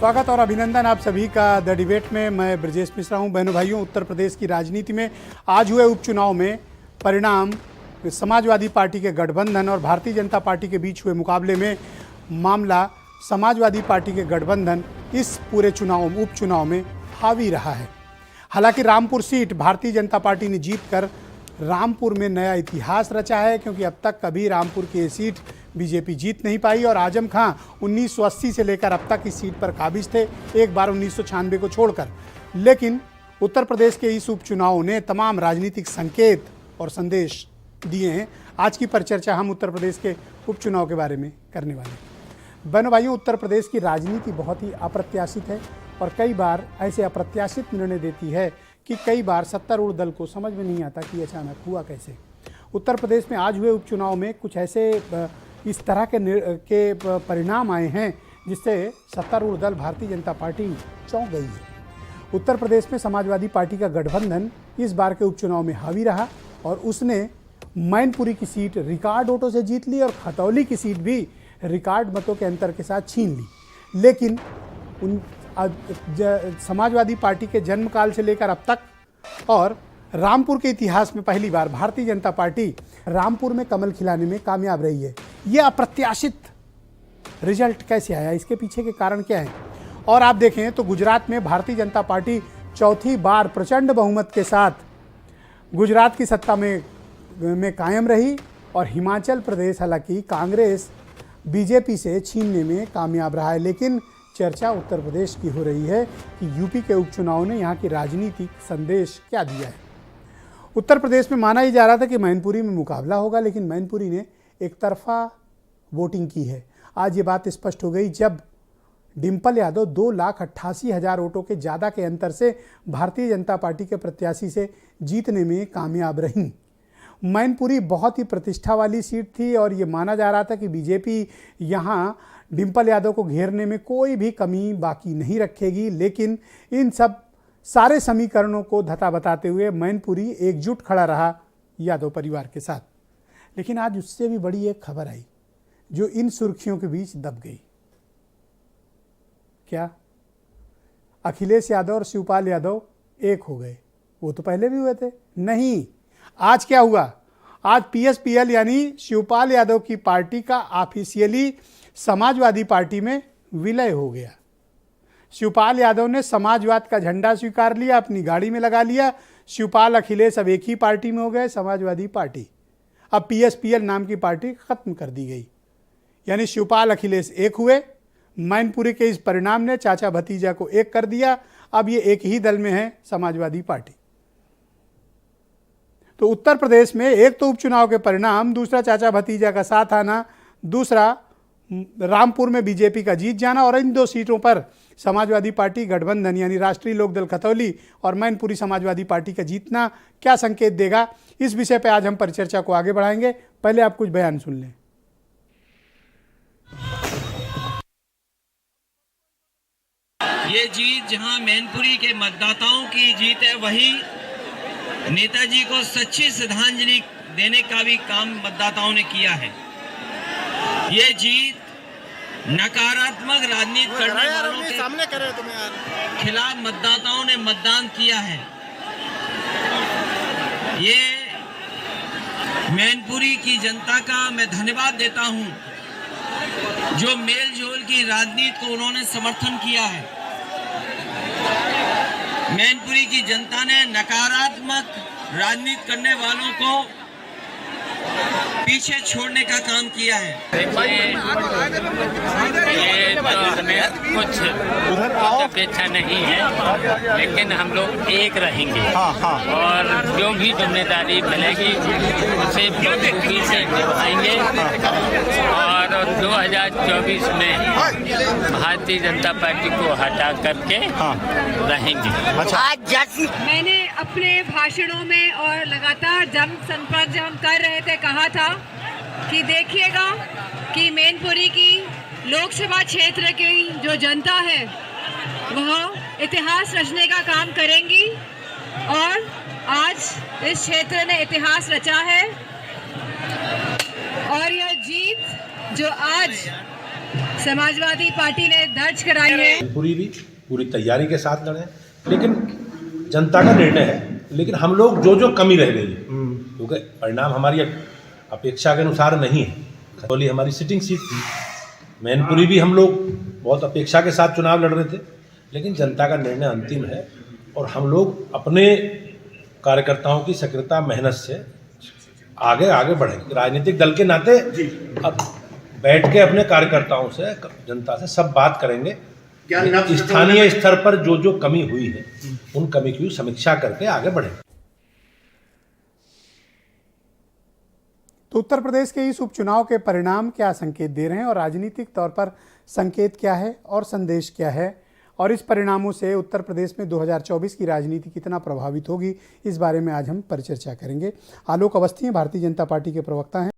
स्वागत और अभिनंदन आप सभी का द डिबेट में। मैं ब्रजेश मिश्रा हूं। बहनों भाइयों, उत्तर प्रदेश की राजनीति में आज हुए उपचुनाव में परिणाम समाजवादी पार्टी के गठबंधन और भारतीय जनता पार्टी के बीच हुए मुकाबले में मामला समाजवादी पार्टी के गठबंधन इस पूरे उपचुनाव में हावी रहा है। हालांकि रामपुर सीट भारतीय जनता पार्टी ने जीतकर रामपुर में नया इतिहास रचा है, क्योंकि अब तक कभी रामपुर की ये सीट बीजेपी जीत नहीं पाई और आजम खां 1980 से लेकर अब तक इस सीट पर काबिज थे, एक बार 1996 को छोड़कर। लेकिन उत्तर प्रदेश के इस उपचुनाव ने तमाम राजनीतिक संकेत और संदेश दिए हैं। आज की परिचर्चा हम उत्तर प्रदेश के उपचुनाव के बारे में करने वाले हैं। बहनों भाइयों, उत्तर प्रदेश की राजनीति बहुत ही अप्रत्याशित है और कई बार ऐसे अप्रत्याशित निर्णय देती है कि कई बार सत्तारूढ़ दल को समझ में नहीं आता कि अचानक हुआ कैसे। उत्तर प्रदेश में आज हुए उपचुनाव में कुछ ऐसे इस तरह के परिणाम आए हैं जिससे सत्तारूढ़ दल भारतीय जनता पार्टी चौंक गई है। उत्तर प्रदेश में समाजवादी पार्टी का गठबंधन इस बार के उपचुनाव में हावी रहा और उसने मैनपुरी की सीट रिकॉर्ड वोटों से जीत ली और खतौली की सीट भी रिकॉर्ड मतों के अंतर के साथ छीन ली। लेकिन समाजवादी पार्टी के जन्मकाल से लेकर अब तक और रामपुर के इतिहास में पहली बार भारतीय जनता पार्टी रामपुर में कमल खिलाने में कामयाब रही है। यह अप्रत्याशित रिजल्ट कैसे आया, इसके पीछे के कारण क्या है? और आप देखें तो गुजरात में भारतीय जनता पार्टी चौथी बार प्रचंड बहुमत के साथ गुजरात की सत्ता में कायम रही और हिमाचल प्रदेश हालांकि कांग्रेस बीजेपी से छीनने में कामयाब रहा है। लेकिन चर्चा उत्तर प्रदेश की हो रही है कि यूपी के उपचुनाव ने यहाँ की राजनीतिक संदेश क्या दिया है। उत्तर प्रदेश में माना ही जा रहा था कि मैनपुरी में मुकाबला होगा, लेकिन मैनपुरी ने एक तरफा वोटिंग की है। आज ये बात स्पष्ट हो गई जब डिम्पल यादव 2,88,000 वोटों के ज़्यादा के अंतर से भारतीय जनता पार्टी के प्रत्याशी से जीतने में कामयाब रहीं। मैनपुरी बहुत ही प्रतिष्ठा वाली सीट थी और ये माना जा रहा था कि बीजेपी यहाँ डिम्पल यादव को घेरने में कोई भी कमी बाकी नहीं रखेगी। लेकिन इन सब सारे समीकरणों को धता बताते हुए मैनपुरी एकजुट खड़ा रहा यादव परिवार के साथ। लेकिन आज उससे भी बड़ी एक खबर आई जो इन सुर्खियों के बीच दब गई। क्या अखिलेश यादव और शिवपाल यादव एक हो गए? वो तो पहले भी हुए थे। नहीं, आज क्या हुआ? आज पीएसपीएल यानी शिवपाल यादव की पार्टी का ऑफिशियली समाजवादी पार्टी में विलय हो गया। शिवपाल यादव ने समाजवाद का झंडा स्वीकार लिया, अपनी गाड़ी में लगा लिया। शिवपाल अखिलेश अब एक ही पार्टी में हो गए, समाजवादी पार्टी। अब पीएसपीएल नाम की पार्टी खत्म कर दी गई, यानी शिवपाल अखिलेश एक हुए। मैनपुरी के इस परिणाम ने चाचा भतीजा को एक कर दिया। अब ये एक ही दल में है, समाजवादी पार्टी। तो उत्तर प्रदेश में एक तो उपचुनाव के परिणाम, दूसरा चाचा भतीजा का साथ आना, दूसरा रामपुर में बीजेपी का जीत जाना और इन दो सीटों पर समाजवादी पार्टी गठबंधन यानी राष्ट्रीय लोकदल खतौली और मैनपुरी समाजवादी पार्टी का जीतना क्या संकेत देगा, इस विषय पर आज हम परिचर्चा को आगे बढ़ाएंगे। पहले आप कुछ बयान सुन लें। ये जीत जहां मैनपुरी के मतदाताओं की जीत है, वही नेताजी को सच्ची श्रद्धांजलि देने का भी काम मतदाताओं ने किया है। ये जीत नकारात्मक राजनीति करने वालों के सामने खिलाफ मतदाताओं ने मतदान किया है। ये मैनपुरी की जनता का मैं धन्यवाद देता हूं जो मेल जोल की राजनीति को उन्होंने समर्थन किया है। मैनपुरी की जनता ने नकारात्मक राजनीति करने वालों को पीछे छोड़ने का काम किया है। ये तो हमें कुछ अपेक्षा नहीं है, लेकिन हम लोग एक रहेंगे और जो भी जिम्मेदारी मिलेगी उसे बखूबी से निभाएंगे और 2024 में भारतीय जनता पार्टी को हटा करके रहेंगे। मैंने अपने भाषणों में और लगातार जनसंपर्क जब हम कर रहे थे कहा था कि देखिएगा कि मैनपुरी की लोकसभा क्षेत्र की जो जनता है वह इतिहास रचने का काम करेंगी और आज इस क्षेत्र ने इतिहास रचा है। और यह जीत जो आज समाजवादी पार्टी ने दर्ज कराई है। पूरी तैयारी के साथ लड़े, लेकिन जनता का निर्णय है। लेकिन हम लोग जो कमी रह गई है, क्योंकि परिणाम हमारी अपेक्षा के अनुसार नहीं है। खतौली हमारी सिटिंग सीट थी, मैनपुरी भी हम लोग बहुत अपेक्षा के साथ चुनाव लड़ रहे थे, लेकिन जनता का निर्णय अंतिम है और हम लोग अपने कार्यकर्ताओं की सक्रियता मेहनत से आगे बढ़ेंगे। राजनीतिक दल के नाते अब बैठ के अपने कार्यकर्ताओं से, जनता से सब बात करेंगे। स्थानीय स्तर पर जो कमी हुई है उन कमी की समीक्षा करके आगे बढ़ेंगे। तो उत्तर प्रदेश के इस उपचुनाव के परिणाम क्या संकेत दे रहे हैं और राजनीतिक तौर पर संकेत क्या है और संदेश क्या है, और इस परिणामों से उत्तर प्रदेश में 2024 की राजनीति कितना प्रभावित होगी, इस बारे में आज हम परिचर्चा करेंगे। आलोक अवस्थी भारतीय जनता पार्टी के प्रवक्ता हैं।